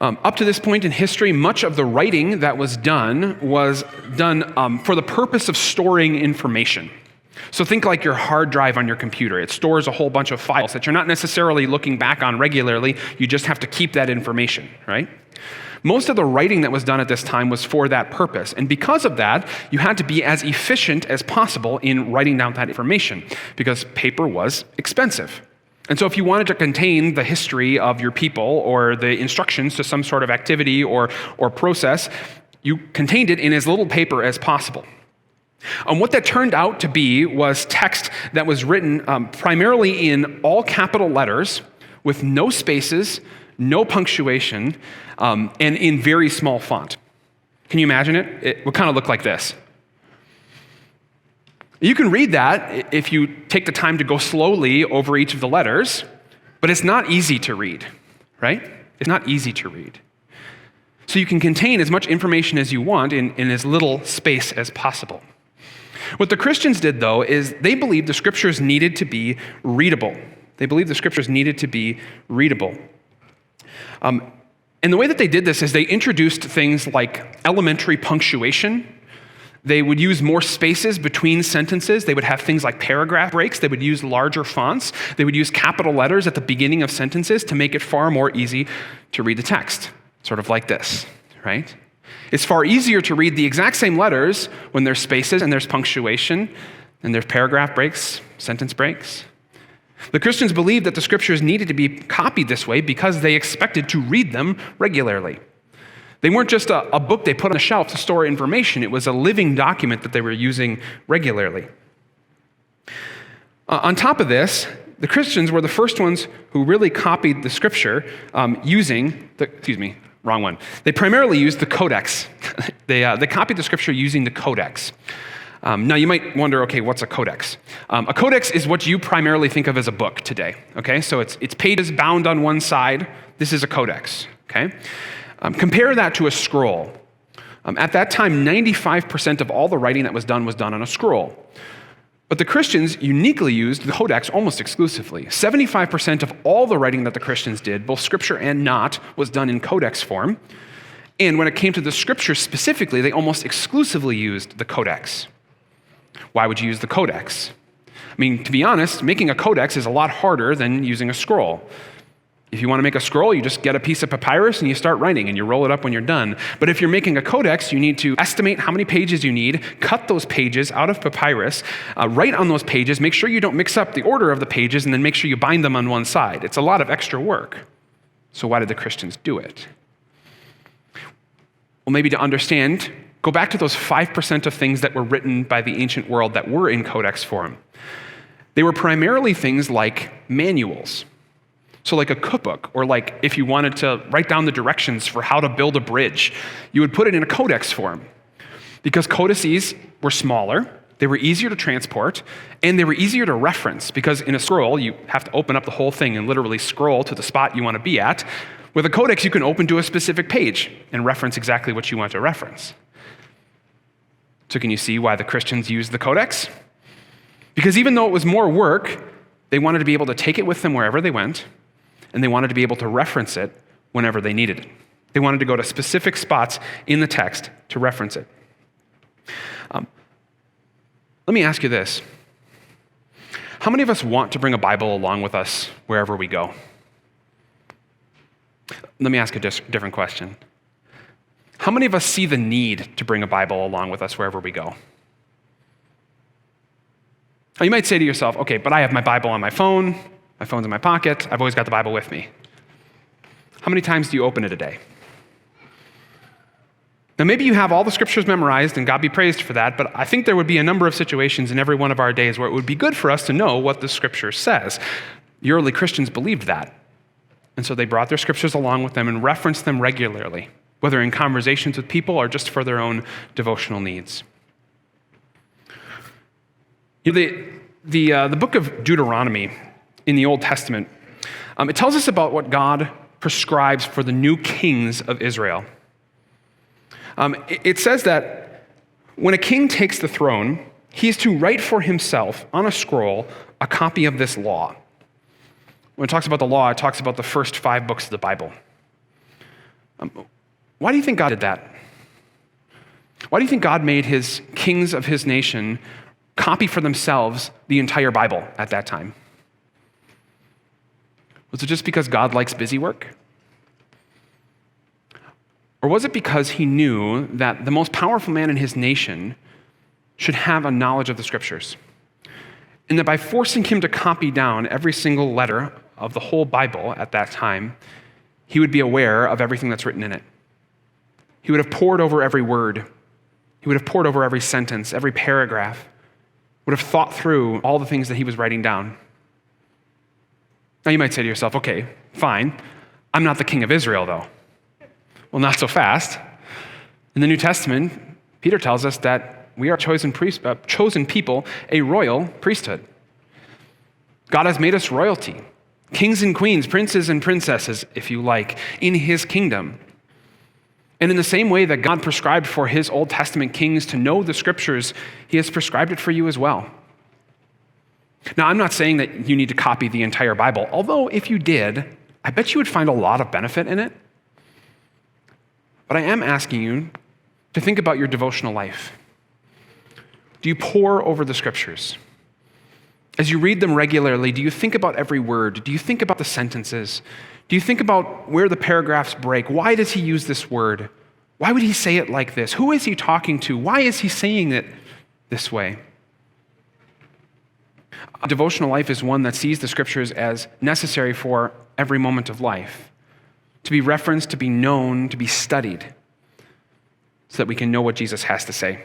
Up to this point in history, much of the writing that was done for the purpose of storing information. So think like your hard drive on your computer. It stores a whole bunch of files that you're not necessarily looking back on regularly. You just have to keep that information, right? Most of the writing that was done at this time was for that purpose. And because of that, you had to be as efficient as possible in writing down that information because paper was expensive. And so if you wanted to contain the history of your people or the instructions to some sort of activity or process, you contained it in as little paper as possible. And what that turned out to be was text that was written primarily in all capital letters with no spaces, no punctuation, and in very small font. Can you imagine it? It would kind of look like this. You can read that if you take the time to go slowly over each of the letters, but it's not easy to read, right? It's not easy to read. So you can contain as much information as you want in as little space as possible. What the Christians did, though, is they believed the scriptures needed to be readable. They believed the scriptures needed to be readable. And the way that they did this is they introduced things like elementary punctuation. They would use more spaces between sentences. They would have things like paragraph breaks. They would use larger fonts. They would use capital letters at the beginning of sentences to make it far more easy to read the text, sort of like this, right? It's far easier to read the exact same letters when there's spaces and there's punctuation and there's paragraph breaks, sentence breaks. The Christians believed that the scriptures needed to be copied this way because they expected to read them regularly. They weren't just a book they put on the shelf to store information. It was a living document that they were using regularly. On top of this, the Christians were the first ones who really copied the scripture They primarily used the Codex. They copied the scripture using the Codex. Now you might wonder, okay, what's a codex? A codex is what you primarily think of as a book today, okay? So it's pages bound on one side. This is a codex, okay? Compare that to a scroll. At that time, 95% of all the writing that was done on a scroll. But the Christians uniquely used the Codex almost exclusively. 75% of all the writing that the Christians did, both scripture and not, was done in Codex form. And when it came to the scriptures specifically, they almost exclusively used the Codex. Why would you use the Codex? I mean, to be honest, making a Codex is a lot harder than using a scroll. If you want to make a scroll, you just get a piece of papyrus and you start writing and you roll it up when you're done. But if you're making a codex, you need to estimate how many pages you need, cut those pages out of papyrus, write on those pages, make sure you don't mix up the order of the pages, and then make sure you bind them on one side. It's a lot of extra work. So why did the Christians do it? Well, maybe to understand, go back to those 5% of things that were written by the ancient world that were in codex form. They were primarily things like manuals. So like a cookbook, or like if you wanted to write down the directions for how to build a bridge, you would put it in a codex form. Because codices were smaller, they were easier to transport, and they were easier to reference, because in a scroll, you have to open up the whole thing and literally scroll to the spot you want to be at. With a codex, you can open to a specific page and reference exactly what you want to reference. So can you see why the Christians used the codex? Because even though it was more work, they wanted to be able to take it with them wherever they went, and they wanted to be able to reference it whenever they needed it. They wanted to go to specific spots in the text to reference it. Let me ask you this. How many of us want to bring a Bible along with us wherever we go? Let me ask a different question. How many of us see the need to bring a Bible along with us wherever we go? You might say to yourself, okay, but I have my Bible on my phone. My phone's in my pocket. I've always got the Bible with me. How many times do you open it a day? Now, maybe you have all the scriptures memorized, and God be praised for that, but I think there would be a number of situations in every one of our days where it would be good for us to know what the scripture says. The early Christians believed that. And so they brought their scriptures along with them and referenced them regularly, whether in conversations with people or just for their own devotional needs. The book of Deuteronomy in the Old Testament, it tells us about what God prescribes for the new kings of Israel. It says that when a king takes the throne, he is to write for himself on a scroll a copy of this law. When it talks about the law, it talks about the first 5 books of the Bible. Why do you think God did that? Why do you think God made his kings of his nation copy for themselves the entire Bible at that time? Was it just because God likes busy work? Or was it because he knew that the most powerful man in his nation should have a knowledge of the scriptures? And that by forcing him to copy down every single letter of the whole Bible at that time, he would be aware of everything that's written in it. He would have pored over every word. He would have pored over every sentence, every paragraph, would have thought through all the things that he was writing down. Now you might say to yourself, okay, fine. I'm not the king of Israel, though. Well, not so fast. In the New Testament, Peter tells us that we are chosen people, a royal priesthood. God has made us royalty, kings and queens, princes and princesses, if you like, in his kingdom. And in the same way that God prescribed for his Old Testament kings to know the scriptures, he has prescribed it for you as well. Now, I'm not saying that you need to copy the entire Bible, although if you did, I bet you would find a lot of benefit in it. But I am asking you to think about your devotional life. Do you pore over the scriptures? As you read them regularly, do you think about every word? Do you think about the sentences? Do you think about where the paragraphs break? Why does he use this word? Why would he say it like this? Who is he talking to? Why is he saying it this way? A devotional life is one that sees the scriptures as necessary for every moment of life, to be referenced, to be known, to be studied, so that we can know what Jesus has to say.